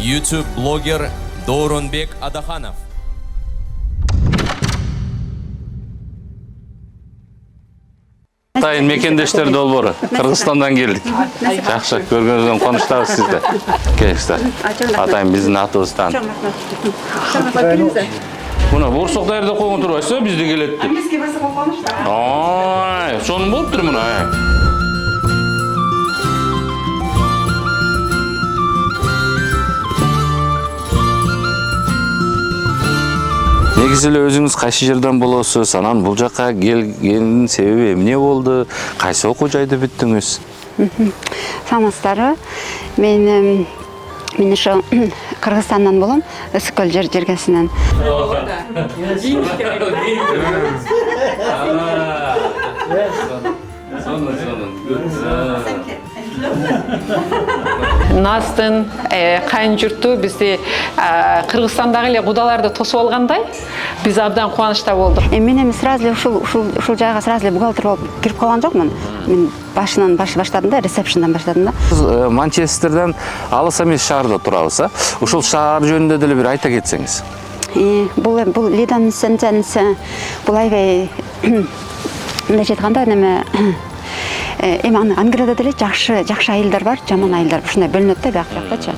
YouTube блогер Доронбек Адаханов. Атайын мекендештер долбору. Кыргызстандан келдик. Жакшы көргөнүздөн кубанычтабыз сизди. Келиңиздер. Атайын биздин атыбыздан. Мына бурсук даярда койгон турбайсызбы, бизде келет деп. Бизге баса койгонуш да. Ай, сонун болуптур мына. Негизи эле өзүңүз кайсы жерден болосуз? Анан бул жака келгендин себеби эмне болду? Кайсы окуу жайды бүттүңүз? Саламатсыздарбы? Мен ошо Кыргызстандан болом, Ысыккөл жергесинен. Настын кайын журту бизди Кыргызстандагы эле кудаларды тосуп алгандай, биз абдан кубанычта болдук. Мен эми сразу ушул жайга сразу бухгалтер болуп кирип калган жокмун. Мен башынан баштадым да, ресепшнден баштадым да. Манчестерден алыс эмес шаарда турабыз, а? Ушул шаар жөнүндө деле бир айта кетсеңиз. Бул Лидан Сенценс, бул аябай мындай айтканда неме эми Англияда деле жакшы айылдар бар, жаман айылдар ушундай бөлүнөт да бияк жактачы.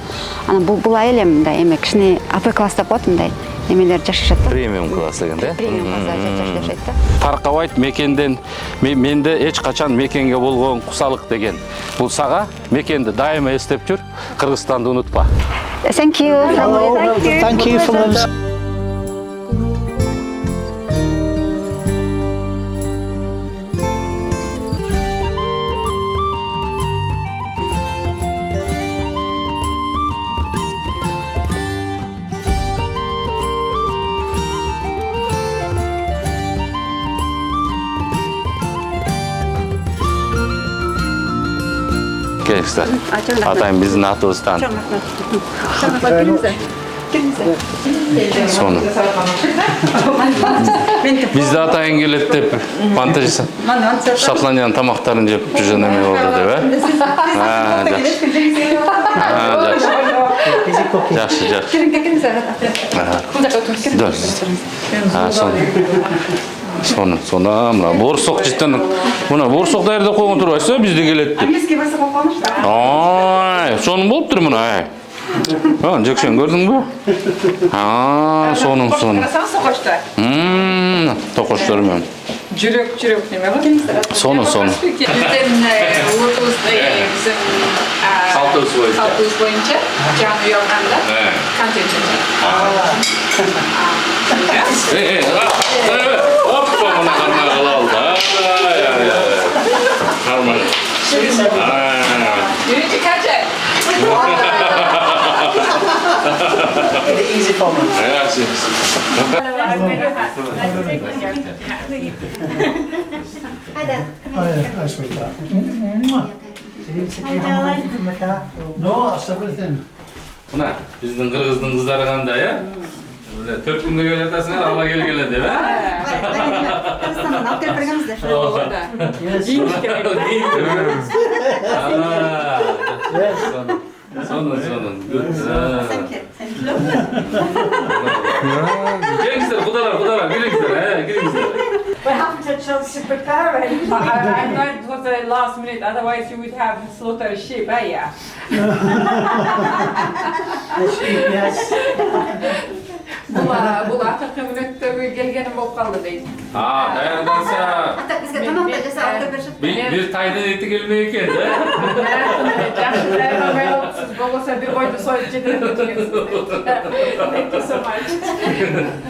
Анан бул айыл эми мындай эми кичине АП класс деп коет, мындай эмелер жашашат да. Премиум класс деген да. Премиум класс жашашат да. Таркабайт мекенден менде эч качан мекенге болгон кусалык деген. Бул сага мекенди дайыма эстеп жүр, Кыргызстанды унутпа. Thank you. Thank you for them. Келиңиздер. Атайын биздин атыбыздан. Сону. Бизде атайын келет деп монтаж Шотландиянын тамактарын жеп жүргөн эме болду деп, Сону мына борсок життен мына борсок даярда койгон турбайсызбы, бизде келет деп. Бизге баса койгонуш да. Ай, сонун болуптур мына. Жекшен көрдүңбү? Сонун. Токоштор менен. Жүрөк неме го? Сонун. Салтыбыз боюнча жаңы уялганда контент Easy for me. No, that's everything. Мына биздин кыргыздын кыздары кандай, 4 күнгө келе жатасыңар, ала келгиле деп, Кыргызстандан алып келип бергенбиз да. Сонун. Келиңиздер, кудалар, келиңиздер. We haven't had a chance to prepare it. I know it was the last minute, otherwise you would have slaughtered a sheep, yeah? Yes. Бул акыркы мүнөттөгү келгеним болуп калды дейт. Даярданса. Бизге тамак да жасап алып беришет. Бир тайдын эти келмей экен, да? Жакшы даярданбай калыпсыз, болбосо бир койду союп жетирет экенсиз. Thank you so much.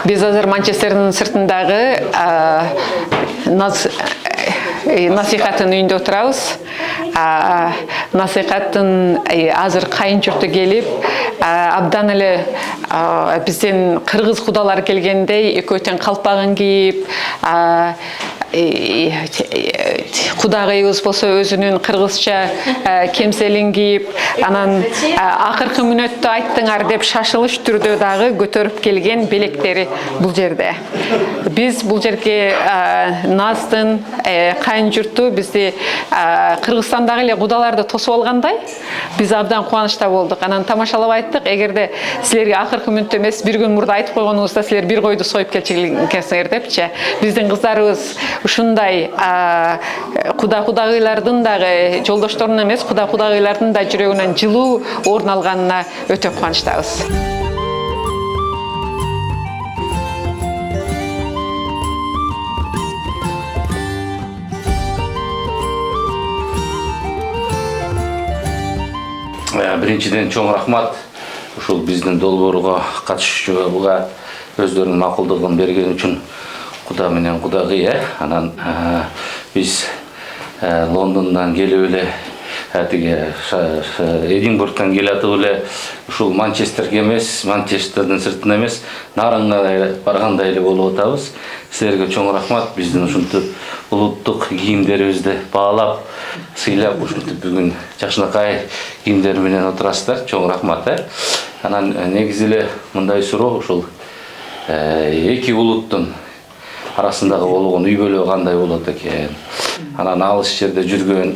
Биз азыр Манчестердин сыртындагы насихаттын үйүндө отурабыз. Насихаттын азыр кайын журту келип, абдан эле бизден кыргыз кудалар келгендей экөө тең калпагын кийип, кудагыйыбыз болсо өзүнүн кыргызча кемселин кийип, анан акыркы мүнөттө айттыңар деп шашылыш түрдө дагы көтөрүп келген белектери бул жерде. Биз бул жерге Наздын кайын журту бизди Кыргызстандагы эле кудаларды тосуп алгандай, биз абдан кубанычта болдук. Анан тамашалап айттык, эгерде силерге акыркы мүнөттө эмес, бир күн мурда айтып койгонуңузда силер бир койду союп келчексиңер депчи. Биздин кыздарыбыз ушундай кудагыйлардын дагы жолдошторунун эмес, кудагыйлардын да жүрөгүнөн жылуу орун алганына өтө кубанычтабыз. Биринчиден чоң рахмат ушул биздин долбоорго катышуучуга өздөрүнүн макулдугун берген үчүн куда менен кудагый. Анан биз Лондондон келип эле тиги Эдинбургтан келатып эле ушул Манчестерге эмес, Манчестердин сыртына эмес, Нарынга баргандай эле болуп атабыз. Силерге чоң рахмат, биздин ушинтип улуттук кийимдерибизди баалап, сыйлап ушинтип бүгүн жакшынакай кийимдер менен отурасыздар. Чоң рахмат. Анан негизи эле мындай суроо, ушул эки улуттун арасындагы болгон үй бүлө кандай болот экен? Анан алыс жерде жүргөн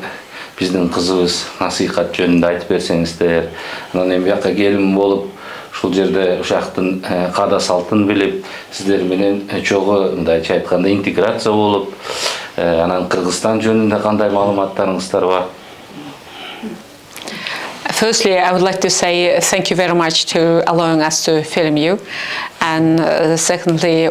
биздин кызыбыз насыйкат жөнүндө айтып берсеңиздер. Анан эми бияка келин болуп ушул жерде ушактын каада салтын билип, сиздер менен чогуу мындайча айтканда интеграция болуп, анан Кыргызстан жөнүндө кандай маалыматтарыңыздар бар? Firstly, I would like to say thank you very much to allowing us to film you. And secondly,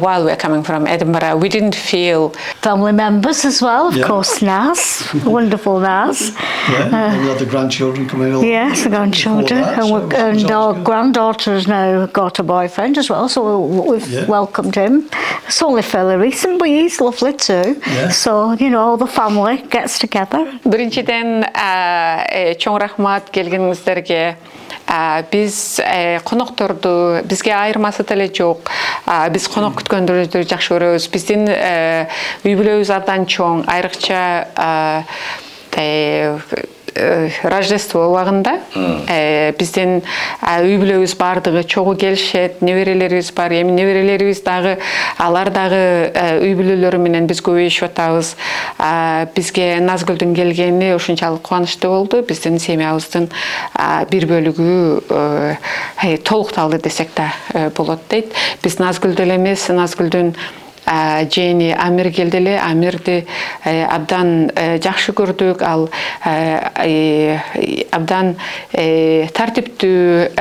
while we're coming from Edinburgh, we didn't feel... Family members as well, of course, Naz, wonderful Naz. Yeah, and we had the grandchildren coming over. Yes, the grandchildren. And our granddaughter has now got a boyfriend as well, so we've welcomed him. It's only fairly recent, but he's lovely too. Yeah. So, you know, all the family gets together. Биринчиден чоң рахмат келгениңиздерге. Биз конокторду бизге айырмасы деле жок. Биз конок күткөндөрүбүздү жакшы көрөбүз. Биздин үй бүлөбүз абдан чоң, айрыкча Рождество убагында биздин үй бүлөбүз бардыгы чогуу келишет, неберелерибиз бар. Эми неберелерибиз дагы, алар дагы үй бүлөлөрү менен биз көбөйүшүп атабыз. Бизге Назгүлдүн келгени ушунчалык кубанычтуу болду. Биздин семьябыздын бир бөлүгү толукталды десек да болот дейт. Биз Назгүлдү эле эмес, Назгүлдүн Жени Амир келди эле. Амирди абдан жакшы көрдүк. Ал абдан тартиптүү,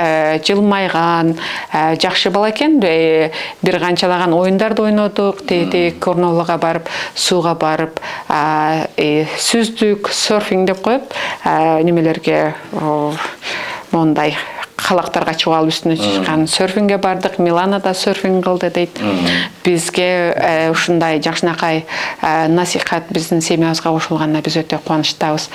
жылмайган, жакшы бала экен. Бир канчалаган оюндарды ойнодук. Корнолого барып, сууга барып, сүздүк, серфинг деп коюп, немелерге мондай халактарга чыгып алып үстүнө чыккан серфингге бардык. Миланада серфинг кылды дейт. Бизге ушундай жакшынакай насихат биздин семьябызга кошулганына биз өтө кубанычтабыз.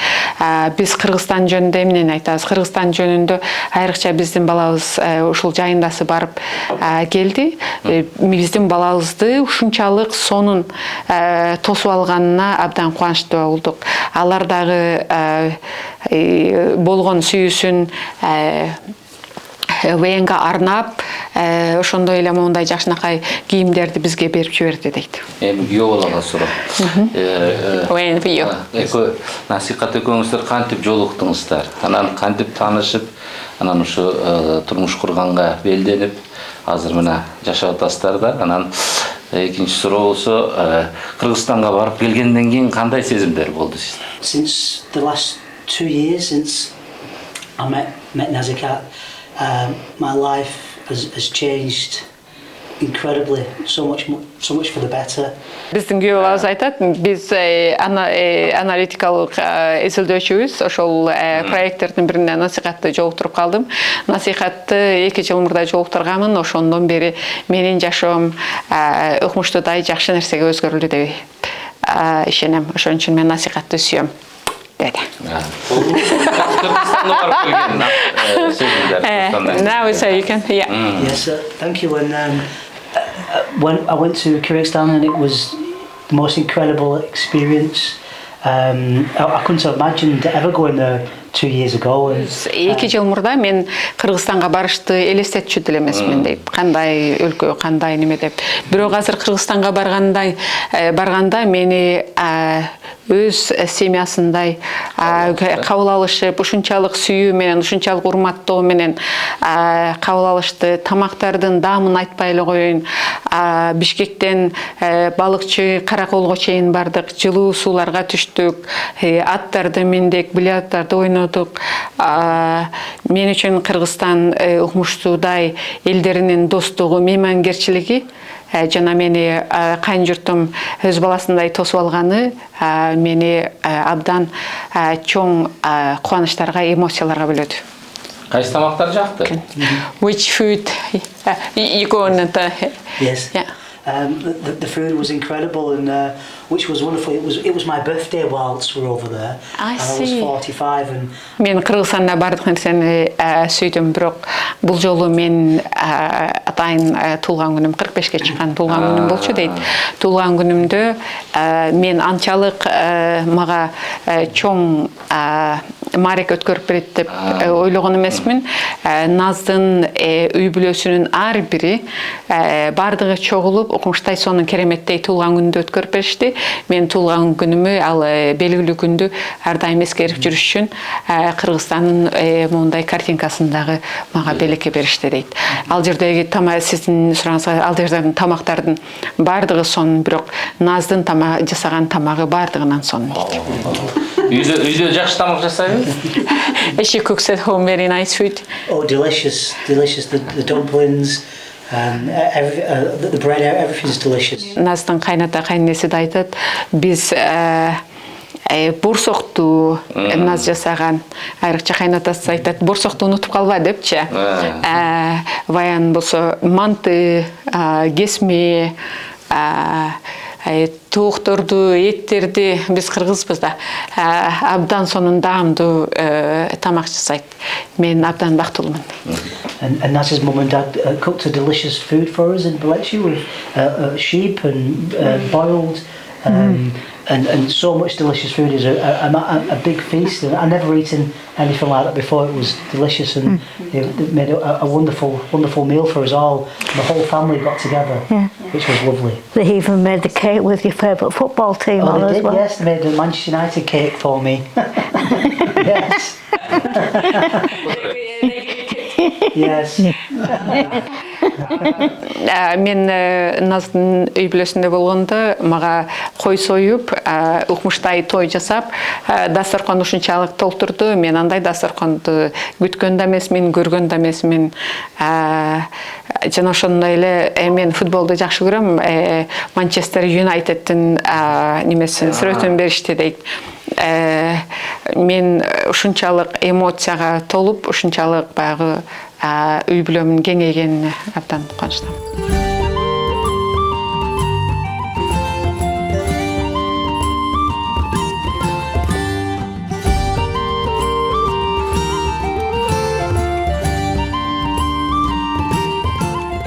Биз Кыргызстан жөнүндө эмнени айтабыз? Кыргызстан жөнүндө айрыкча биздин балабыз ушул жайындасы барып келди. Биздин балабызды ушунчалык сонун тосуп алганына абдан кубанычтуу болдук. Алар дагы болгон сүйүүсүн Венга арнап, ошондой эле мондай жакшынакай кийимдерди бизге берип жиберди дейт. Эми күйөө балага суроо. Вен бийо. Насихат экөөңүздөр кантип жолуктуңуздар? Анан кантип таанышып, анан ушу турмуш курганга белденип, азыр мына жашап атасыздар да. Анан экинчи суроо болсо, Кыргызстанга барып келгенден кийин кандай сезимдер болду сизде? Since the last 2 years since I met Nazikat, my life has changed incredibly, so much for the better. Биздин күйөө балабыз айтат, биз аналитикалык изилдөөчүбүз, ошол проекттердин биринде насихатты жолуктуруп калдым. Насихатты 2 жыл мурда жолуктурганмын, ошондон бери менин жашоом ыкмыштуудай жакшы нерсеге өзгөрүлдү деп ишенем. Ошон үчүн мен насихатты сүйөм. Yes, thank you. And when I went to Kyrgyzstan, and it was the most incredible experience. I couldn't have imagined ever going there 2 years ago. And 2 жыл мурда мен Кыргызстанга барышты элестетчү деле эмесмин дейт. Кандай өлкө, кандай неме деп. Бирок азыр Кыргызстанга барганда мени өз семьясындай кабыл алышып, ушунчалык сүйүү менен, ушунчалык урматтоо менен кабыл алышты. Тамактардын даамын айтпай эле коеюн. Бишкектен балыкчы Караколго чейин бардык, жылуу сууларга түштүк, аттарды миндик, бильярдтарды ойнодук. Мен үчүн Кыргызстан укмуштуудай элдеринин достугу, меймангерчилиги жана мени кайын журтум өз баласындай тосуп алганы мени абдан чоң кубанычтарга, эмоцияларга бөлөдү. Кайсы тамактар жакты? Which food you go on? yes. Yeah. The food was incredible, and which was wonderful. It was my birthday whilst we were over there. I and see. I was 45, and Мен Кыргызстанда бардык нерсени сүйдүм, бирок бул жолу мен атайын туулган күнүм 45ке чыккан туулган күнүм болчу дейт. Туулган күнүмдө мен анчалык мага чоң марек өткөрүп берет деп ойлогон эмесмин. Наздын үй бүлөсүнүн ар бири бардыгы чогулуп укмуштай сонун кереметтей туулган күндү өткөрүп беришти. Мен туулган күнүмү ал белгилүү күндү ар дайым эскерип жүрүш үчүн Кыргызстандын мондай картинкасындагы мага белекке беришти дейт. Ал жердеги сиздин сураңызга, ал жердеги тамактардын бардыгы сонун, бирок Наздын жасаган тамагы бардыгынан сонун дейт. Үйдө жакшы тамак жасайбы? She cooks at home very nice food. oh, delicious. The dumplings, the bread, everything's delicious. Наздын кайната кайнеси да айтат, биз борсокту Наз жасаган, айрыкча кайнатасы айтат, борсокту унутуп калба депчи. Ваян болсо манты, кесме, тоокторду, эттерди биз кыргызбыз да абдан сонун даамдуу тамак жасайт. Мен абдан бактылуумун. And Naz's mum and dad cooked a delicious food for us in Valleccia with sheep and boiled and so much delicious food. Is a big feast, and I've never eaten anything like that before. It was delicious, and they made a wonderful meal for us all. The whole family got together, which was lovely. They even made the cake with your favourite football team on They as did, well. yes. They made a Manchester United cake for me. Yes. Yes. Мен Наздын үй бүлөсүндө болгондо мага кой союп, укмуштай той жасап, дасторкон ушунчалык толтурду. Мен андай дасторконду күткөн да эмесмин, көргөн да эмесмин. Жана ошондой эле мен футболду жакшы көрөм. Манчестер Юнайтеддин немесин сүрөтүн беришти дейт. Мен ушунчалык эмоцияга толуп, ушунчалык баягы үй бүлөмүн кеңейгенине абдан кубанычтамын.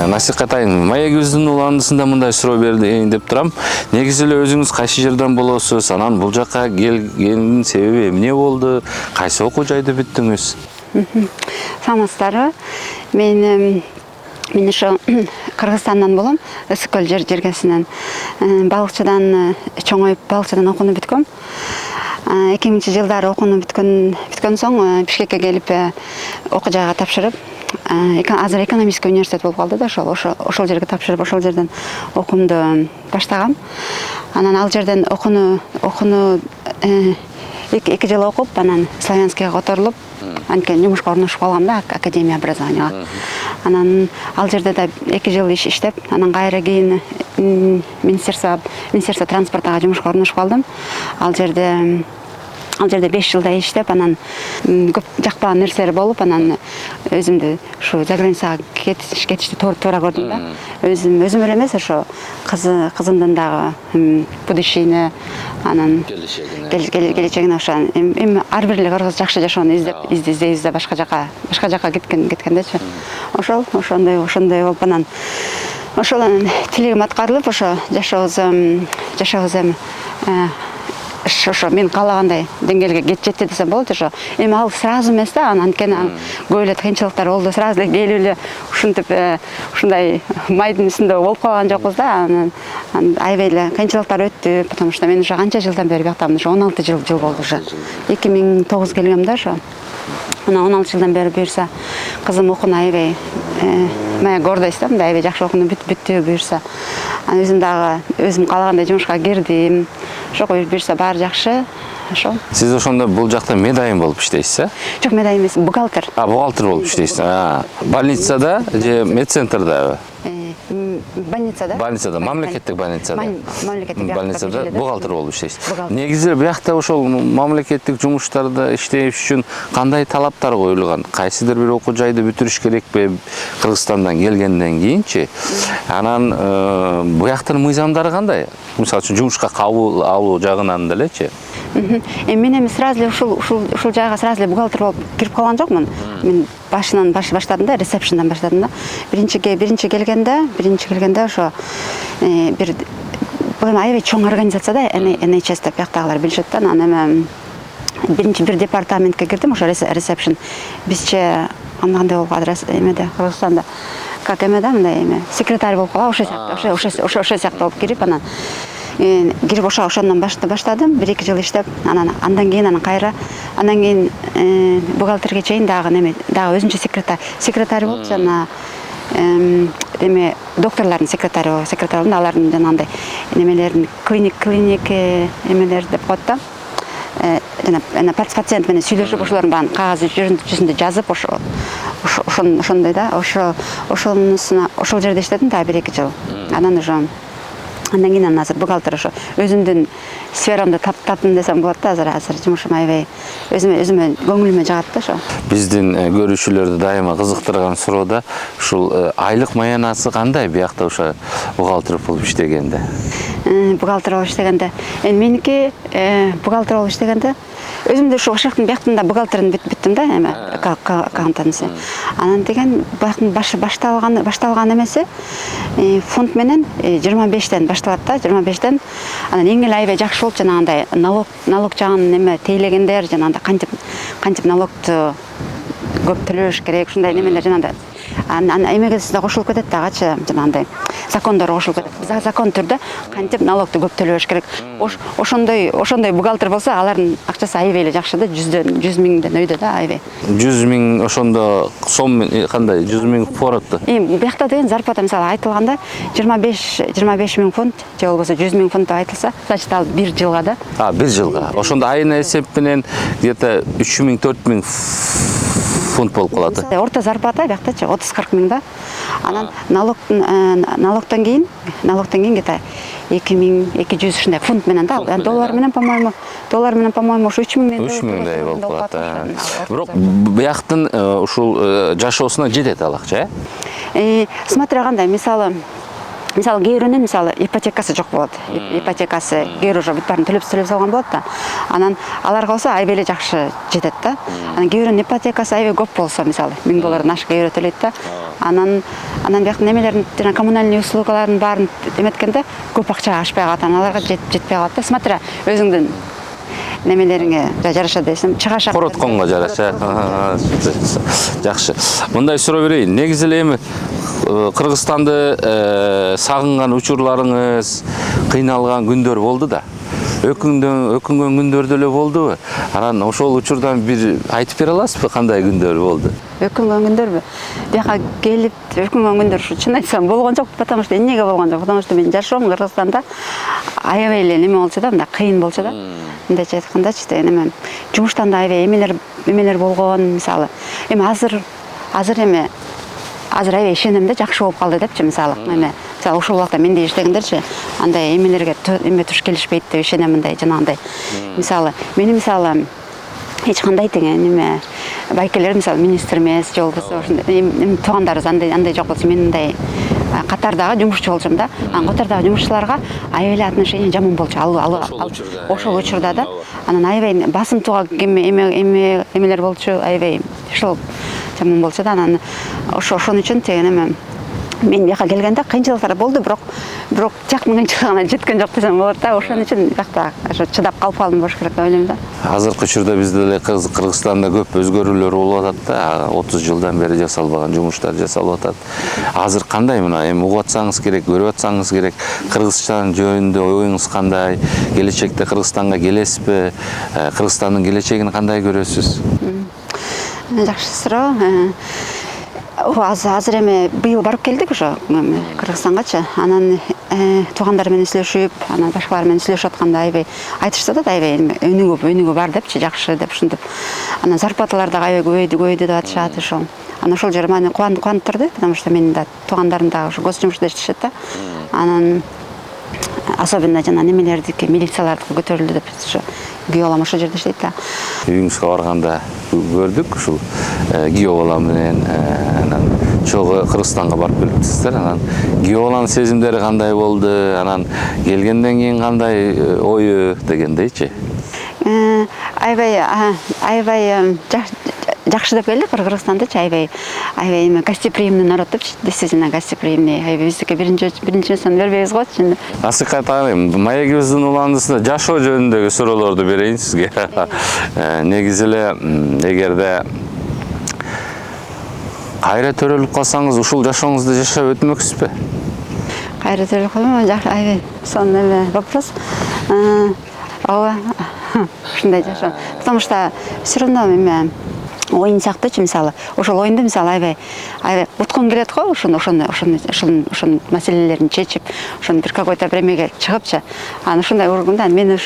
Насихат айын, маегибиздин уландысында мындай суроо берейин деп турам. Негизи эле өзүңүз кайсы жерден болосуз? Анан бул жака келгендин себеби эмне болду? Кайсы окуу жайда бүттүңүз? Саламатсыздарбы? Мен ошо Кыргызстандан болом, Ысык көл жергесинен. Балыкчыдан чоңоюп, балыкчыдан окууну бүткөм. 2000-жылдары окууну бүткөн соң Бишкекке келип окуу жайга тапшырып, азыр экономический университет болуп калды да, ошол жерге тапшырып, ошол жерден окуумду баштагам. Анан ал жерден окууну 2 жыл окуп, анан Славянскийге которулуп, анткени жумушка орношуп калгам да, академия образованияга. Анан ал жерде да 2 жыл иштеп, анан кайра кийин министерство транспортага жумушка орношуп калдым. Ал жерде 5 жылдай иштеп, анан көп жакпаган нерселер болуп, анан өзүмдү ушу заграницага кетишти туура көрдүм да. Өзүм эле эмес, ошо кызымдын дагы будущийне, анан келечегине ошо эми ар бир эле кыргыз жакшы жашоону издей башка жака кеткендечи. Ошондой болуп анан ошол анан тилегим аткарылып ошо жашообуз ошо мен каалагандай деңгээлге жетти десем болот. Ошо эми ал сразу эмес да, анткени көп эле кыйынчылыктар болду, сразу эле келип эле ушинтип ушундай майдын үстүндө болуп калган жокпуз да. Анан аябай эле кыйынчылыктар өттү, потому что мен уже канча жылдан бери бияктамын, уже 16 жыл болду уже. 2009 келгем да ошо. Мына 16 жылдан бери буюрса кызым окууну аябай моя гордость да, мындай аябай жакшы окууну бүттү буюрса. Анан өзүм дагы өзүм каалагандай жумушка кирдим. Ошого буюрса баары жакшы. Ошо. Сиз ошондо бул жакта медайым болуп иштейсиз, э? Жок, медайым эмес, бухгалтер. Бухгалтер болуп иштейсиз. Больницада же медцентрдабы? Больницада. Больницада, мамлекеттик больницада. Мамлекеттик больницада бухгалтер болуп иштейсиз. Негизи биякта ошол мамлекеттик жумуштарда иштеш үчүн кандай талаптар коюлган? Кайсыдыр бир окуу жайды бүтүрүш керекпи Кыргызстандан келгенден кийинчи? Анан бияктын мыйзамдары кандай? Мисалы үчүн жумушка кабыл алуу жагынан делечи. Мен эми сразу эле ушул жайга сразу эле бухгалтер болуп кирип калган жокмун. Мен башынан баштадым да, ресепшнден баштадым да. Биринчи келгенде ошо бир бул аябай чоң организация да, NHS деп бияктагылар билишет да. Анан биринчи бир департаментке кирдим, ошо ресепшн. Бизче кандай болуп калды эмеде, Кыргызстанда как эмеде мындай эме секретарь болуп калган, ошо сыяктуу болуп кирип, анан кирип ошондон баштадым, 1-2 жыл иштеп, андан кийин бухгалтерге чейин дагы өзүнчө секретарь болуп, жана эме докторлордун секретары болуп, алардын жанагындай немелерин клиник эмелер деп коет да. Жана пациент менен сүйлөшүп, ошолордун баарын кагаз жүзүндө жазып, ошондой да, ошол жерде иштедим да 1-2 жыл. Андан кийин азыр бухгалтер ошо өзүмдүн сферамды таптым десем болот да. Азыр жумушум аябай өзүмө көңүлүмө жагат да ошо. Биздин көрүүчүлөрдү дайыма кызыктырган суроо да ушул айлык маянасы кандай биякта ошо бухгалтер болуп иштегенде? Бухгалтер болуп иштегенде, меники бухгалтер болуп иштегенде өзүм да ошол бияктын да бухгалтерин бүттүм да, эме аккаунтансы. Анан деген бияктын башталган эмеси фонд менен 25тен башталат да, 25тен. Анан эң эле аябай жакшы болуп жанагындай налог жагын эме тейлегендер, жанагындай кантип налогту көп төлөш керек, ушундай немелер жанагындай. Анан эмеге да кошулуп кетет дагычы, жанагындай закондор кошулуп кетет. Закон түрдө кантип налогту көп төлөш керек. Ошондой бухгалтер болсо, алардын акчасы аябай эле жакшы да, 100 миңден өйдө да, аябай. 100 миң ошондо сом кандай? 100 миң форотто. Биякта деген зарплата мисалы айтылганда 25 миң фунт же болбосо 100 миң фунт деп айтылса, значит ал 1 жылга да. 1 жылга. Ошондо айына эсеп менен где-то 3 миң 4 миң фунт болуп калат. Орто зарплата биякта 30-40 миң да. Анан налогтон кийин где-то 2200 ушундай фунт менен да. Доллар менен по-моему ошо 3 миңдей болуп калат. Бирок бияктын ушул жашоосуна жетет ал акча, смотря кандай, мисалы кээ бирөөнүн ипотекасы жок болот. Ипотекасы кээ бир уже бүт баарын төлөп салган болот да. Анан аларга болсо аябай эле жакшы жетет да. Анан кээ бирөөнүн ипотекасы аябай көп болсо, мисалы 1000 доллардан ашык кээ бирөө төлөйт да. Анан бияктын немелерин, коммунальный услугаларын баарын эметкенде көп акча ашпай калат, аларга жетпей калат да. Смотря өзүңдүн немелериңе жараша десем, чыгаша. Коротконго жараша. Жакшы. Мындай суроо берейин. Негизи эле эми Кыргызстанды сагынган учурларыңыз, кыйналган күндөр болду да. Өкүнгөн күндөр деле болдубу? Анан ошол учурдан бир айтып бере аласызбы, кандай күндөр болду? Өкүнгөн күндөрбү? Бияка келип өкүнгөн күндөр чын айтсам болгон жок, потому что эмнеге болгон жок? Потому что мен жашоом Кыргызстанда аябай эле неме болчу да, мындай кыйын болчу да. Мындайча айткандачы, эме жумуштан да аябай эмелер болгон, мисалы. Эми азыр аябай ишенем да, жакшы болуп калды депчи, мисалы. Мисалы ошол убакта менде иштегендерчи, андай эмелерге туш келишпейт деп ишенем, мындай жанагындай. Мисалы, мени эч кандай деген неме байкелер, мисалы министр эмес, же болбосо туугандарыбыз андай жок болчу, мен мындай катардагы жумушчу болчумун да. Анан катардагы жумушчуларга аябай эле отношение жаман болчу. Ошол учурда да. Анан аябай басым тууга эмелер болчу, аябай ошол жаман болчу да. Анан ошон үчүн деген эме мен бияка келгенде кыйынчылыктар болду, бирок жактын кыйынчылыгына жеткен жок десем болот да. Ошон үчүн биякта чыдап калып калдым болуш керек деп ойлойм да. Азыркы учурда бизде деле Кыргызстанда көп өзгөрүүлөр болуп атат да. 30 жылдан бери жасалбаган жумуштар жасалып атат. Азыр кандай мына эми угуп атсаңыз керек, көрүп атсаңыз керек, Кыргызстан жөнүндө оюңуз кандай? Келечекте Кыргызстанга келесизби? Кыргызстандын келечегин кандай көрөсүз? Жакшы суроо. Азыр эми быйыл барып келдик уже Кыргызстангачы. Анан туугандар менен сүйлөшүп, анан башкалар менен сүйлөшүп атканда аябай айтышты да, аябай өнүгүү бар депчи, жакшы деп ушинтип. Анан зарплаталар да аябай көбөйдү деп атышат ошол. Анан ошол жер мени кубанып турду, потому что менин да туугандарым да ушу гос жумушта иштешет да. Анан особенно жана немелердики, милициялардыкы көтөрүлдү деп ушу күйөө балам ошол жерде иштейт да. Үйүңүзгө барганда көрдүк ушул күйөө балам менен анан чогуу Кыргызстанга барып келиптирсиздер. Анан күйөө баланын сезимдери кандай болду? Анан келгенден кийин кандай ою дегендейчи? Аябай жакшы деп келдик Кыргызстандычы, аябай эми гостеприимный народ депчи, действительно гостеприимный. Аябай биздики биринчисин бербейбиз го чын. Асыкай тагым, маегибиздин уландысында жашоо жөнүндөгү суроолорду берейин сизге. Негизи эле эгерде кайра төрөлүп калсаңыз, ушул жашооңузду жашап өтмөксүзбү? Кайра төрөлүп калсам, жакшы, аябай сонун вопрос. Ооба, ушундай жашоо. Потому что все равно эме оюн сыяктуучу, мисалы, ошол оюнду мисалы аябай уткум келет го, ошол маселелерин чечип, ошону бир какой-то времяге чыгыпчы. Анан ушундай ургунда менде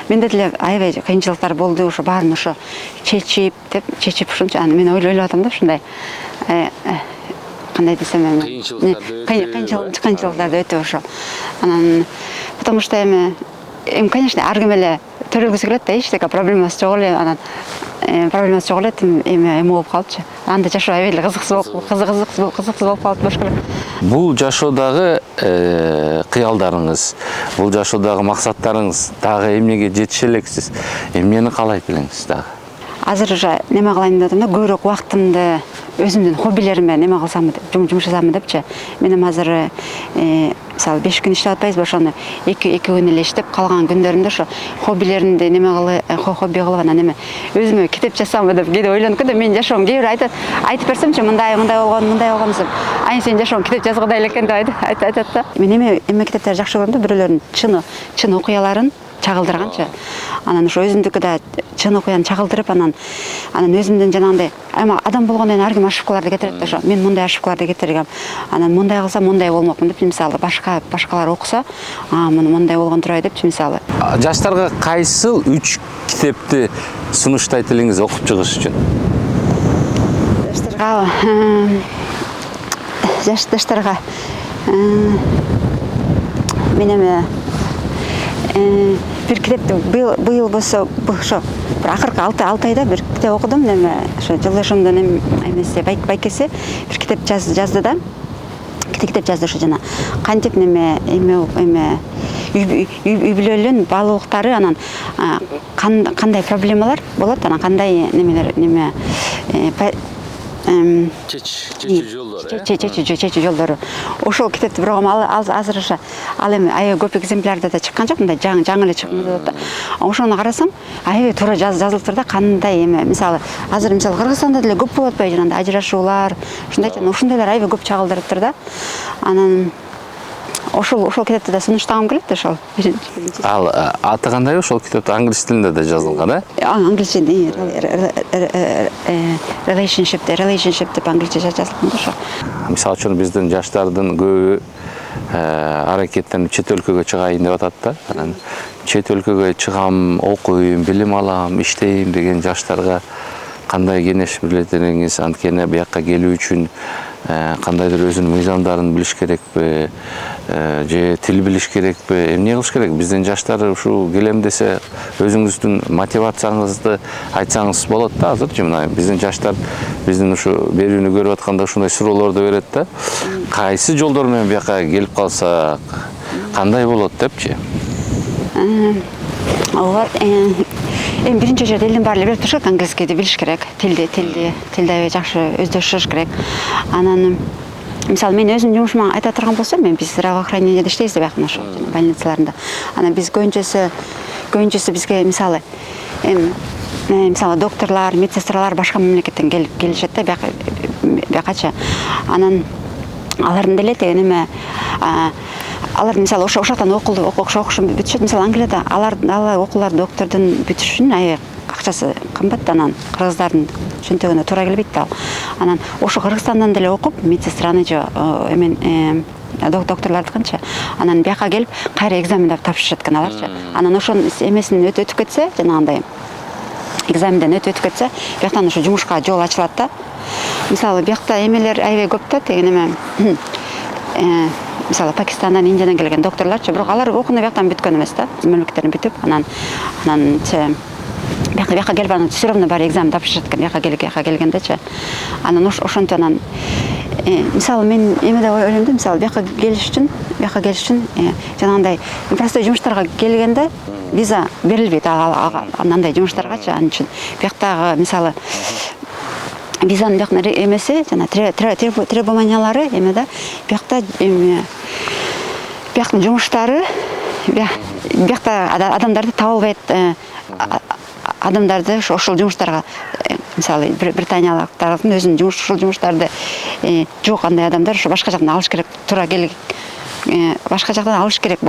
деле аябай кыйынчылыктар болду, ошо баарын ошо чечип ушунча. Анан мен ойлоп атам да ушундай кандай десем эми кыйынчылыктарды өтүп ошо. Анан потому что эми конечно ар ким эле төрөлгүсү келет да, эчтеке проблемасы жок эле, анан проблемасы жок эле, эме болуп калчу. Анда жашоо аябай эле кызыксыз болуп калат болуш керек. Бул жашоодагы кыялдарыңыз, бул жашоодагы максаттарыңыз дагы эмнеге жетише элексиз? Эмнени каалайт элеңиз дагы? Азыр уже неме кылайын деп атам да, көбүрөөк убактымды өзүмдүн хоббилериме неме кылсам, жумуш жасасам депчи. Менин азыр мисалы 5 күн иштеп атпайбызбы, ошону 2 күн эле иштеп, калган күндөрүмдө ошо хоббилеримди неме хобби кылып, анан эме өзүмө китеп жазсамбы деп кээде ойлонуп да, менин жашоом кээ бир айтып берсемчи, мындай болгон деп, айын сенин жашооң китеп жазгыдай экен деп айтат да. Мен эме китептерди жакшы көрөм да, бирөөлөрдүн чын окуяларын чагылдырганчы. Анан ошо өзүмдүкү да чын окуяны чагылдырып, анан өзүмдүн жанагындай адам болгондон кийин ар ким ошибкаларды кетирет да, ошо мен мындай ошибкаларды кетиргем. Анан мындай кылсам мындай болмокмун деп, мисалы башкалар окуса, мындай болгон турбайбы депчи, мисалы. Жаштарга кайсыл 3 китепти сунуштайт элеңиз окуп чыгыш үчүн? Жаштарга мен эми бир китепти быйыл болсо ошо бир акыркы 6 айда бир китеп окудум. Эме ошо жолдошумдун эмеси байкеси бир китеп жазды да. Китеп жазды ошо жана кантип эме үй бүлөнүн баалуулуктары, анан кандай проблемалар болот, анан кандай чечүү жолдору. Ошол китепти бирок азыр ошо ал эми аябай көп экземплярда да чыккан жок, мындай жаңы эле чыккан да. Ошону карасам, аябай туура жазылып тур да, кандай эме мисалы азыр Кыргызстанда деле көп болуп атпайбы, жанагындай ажырашуулар, ушундайлар аябай көп чагылдырып тур да. Анан ошол китепти да сунуштагым келет ошол. Ал аты кандай ошол китепти? Англис тилинде да жазылган, Англисче relationship деп англисче жазылган ошо. Мисалы үчүн биздин жаштардын көбү аракеттенип чет өлкөгө чыгайын деп атат да. Анан чет өлкөгө чыгам, окуйм, билим алам, иштейм деген жаштарга кандай кеңеш берет элеңиз? Анткени буякка келүү үчүн кандайдыр өзүнүн мыйзамдарын билиш керекпи, же тил билиш керекпи, эмне кылыш керек? Биздин жаштар ушул келем десе өзүңүздүн мотивацияңызды айтсаңыз болот да. Азырчы мына биздин жаштар биздин ушу берүүнү көрүп атканда ушундай суроолорду берет да. Кайсы жолдор менен буякка келип калсак кандай болот депчи? Биринчи жерде элдин баары эле билип турушат, англискийди билиш керек, тилди аябай жакшы өздөштүрүш керек. Анан Мисалы мен өзім жұмышыма айта тұрған болсам, мен біз здравоохранениеде іштейміз деп яқын ошо больницаларында. Ана біз көбінчесі бізге мисалы мисалы докторлар, медсестралар башка мемлекеттен келишет да бияқача. Анан алардын деле деген эме алар мисалы ошо жактан окушун бүтүшөт. Мисалы Англияда алар окуулар доктордун бүтүшүн аябай акчасы кымбат, анан кыргыздардын чөнтөгүнө туура келбейт да. Анан ошо Кыргызстандан деле окуп медсестраны же эмен докторлардыкынча анан бияка келип кайра экзамен тапшырышат экен аларчы. Анан ошонун эмесин өтүп кетсе, жанагындай экзаменден өтүп кетсе, бияктан ошо жумушка жол ачылат да. Мисалы биякта эмелер аябай көп да, деген эме мисалы Пакистандан, Индиядан келген докторларчы, бирок алар окууну бияктан бүткөн эмес да, мамлекеттерин бүтүп, анан бияка келип анан все равно баары экзамен тапшырышат экен, бияка келгендечи. Анан ошентип анан мисалы мен эмеде ойлойм да, мисалы бияка келиш үчүн жанагындай простой жумуштарга келгенде виза берилбейт андай жумуштаргачы. Анын үчүн бияктагы мисалы визанын биякна эмеси жана требованиялары эме да, биякта бияктын жумуштары биякта адамдарды таба албайт, адамдарды ошол жумуштарга мисалы британиялыктардын өзүнүн ушул жумуштарды жок андай адамдар ошо башка жактан алыш керек, туура келип башка жактан алыш керек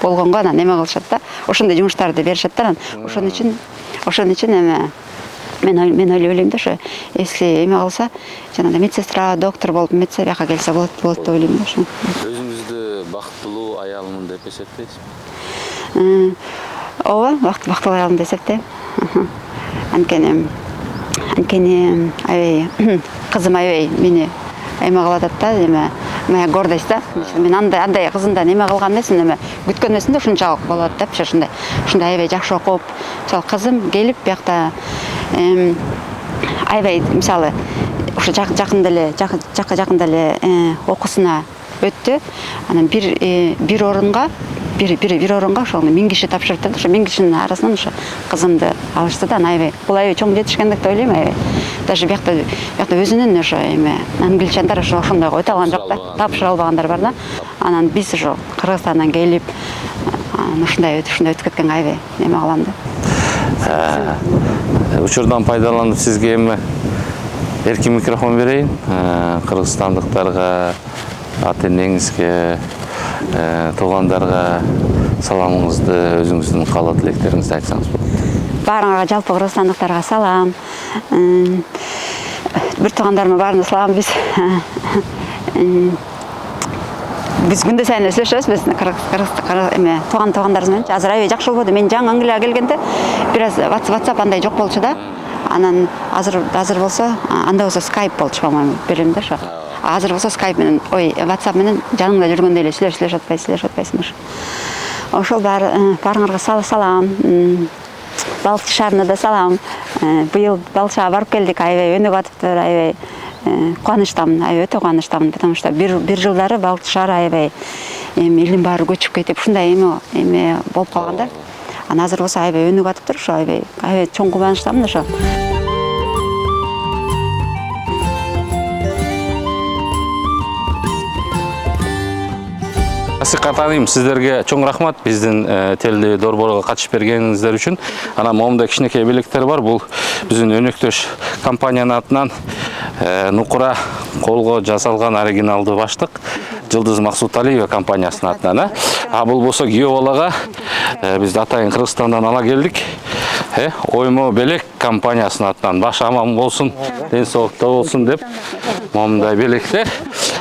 болгонго анан эме кылышат да, ошондой жумуштарды беришет да. Анан ошон үчүн эме мен ойлойм да, ошо если эме кылса жанагындай медсестра, доктор болуп метсе бияка келсе болот деп ойлойм да. Ошо Өзүңүздү бактылуу аялмын деп эсептейсизби? ооба, бактылуу аялым деп эсептейм. Анткени аябай кызым аябай мени эме кылып атат да, эме моя гордость да. Мен андай кызымдан эме кылган эмесмин, эме күткөн эмесмин да, ушунчалык болот деп, ушундай аябай жакшы окуп, мисалы кызым келип биякта аябай мисалы ушу жакында эле окуусуна өттү. Анан бир оронга ошол 1000 киши тапшырды. Ошо 1000 кишинин арасынан ошо кызымды алышты да. Аябай бул аябай чоң жетишкендик деп ойлойм. Аябай даже биякта өзүнүн ошо эме англичандар ошондой өтө алган жок да, тапшыра албагандар бар да. Анан биз ошо Кыргызстандан келип ушундай өтүп кеткенге аябай эме кылам да. Учурдан пайдаланып сизге эми эркин микрофон берейин. Кыргызстандыктарга, ата-энеңизге, туугандарга саламыңызды, өзүңүздүн каалоо тилектериңизди айтсаңыз болот. Баарыңарга, жалпы кыргызстандыктарга салам. Бир туугандарыма баарына салам. Биз күндө сайын сүйлөшөбүз, биз эме туугандарыбыз менен. Азыр аябай жакшы болбоду. Мен жаңы Англияга келгенде бир аз WhatsApp андай жок болчу да. Анан азыр болсо, анда болсо Skype болчу, по-моему, билем да ошо. Азыр болсо Skype менен, WhatsApp менен жаныңда жүргөндөй эле сүйлөшүп атпайсың. Ошол баарыңарга салам. Балыкчы шаарына да салам. Быйыл Балчага барып келдик, аябай өнүгүп атыптыр, аябай кубанычтамын, өтө кубанычтамын, потому что бир жылдары Балыкчы шаары аябай элдин баары көчүп кетип, ушундай эме болуп калган да. Анан азыр болсо аябай өнүгүп атыптыр, ошо аябай чоң кубанычтамын ошо. Асыка тааныйм, сиздерге чоң рахмат биздин теле Дорборго катышып бергениңиздер үчүн. Анан момундай кичинекей белектер бар. Бул биздин өнөктөш компаниянын атынан Нукура колго жасалган оригиналдуу баштык Жылдыз Максуталиева компаниясынын атынан. Бул болсо күйөө балага биз атайын Кыргызстандан ала келдик. Оймо белек компаниясынын атынан баш аман болсун, ден соолукта болсун деп момундай белектер.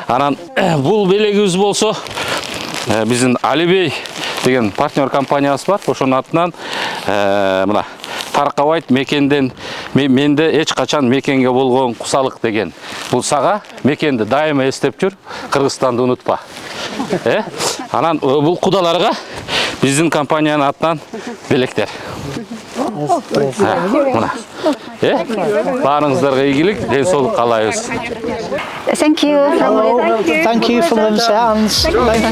Анан бул белегибиз болсо биздин Алибей деген партнер компаниябыз бар. Ошонун атынан мына таркабайт мекенден менде эч качан мекенге болгон кусалык деген. Бул сага мекенди дайыма эстеп жүр, Кыргызстанды унутпа. Анан бул кудаларга биздин компаниянын атынан белектер. Мына. Баарыңыздарга ийгилик, ден соолук каалайбыз. Thank you. Thank you from themselves. Thank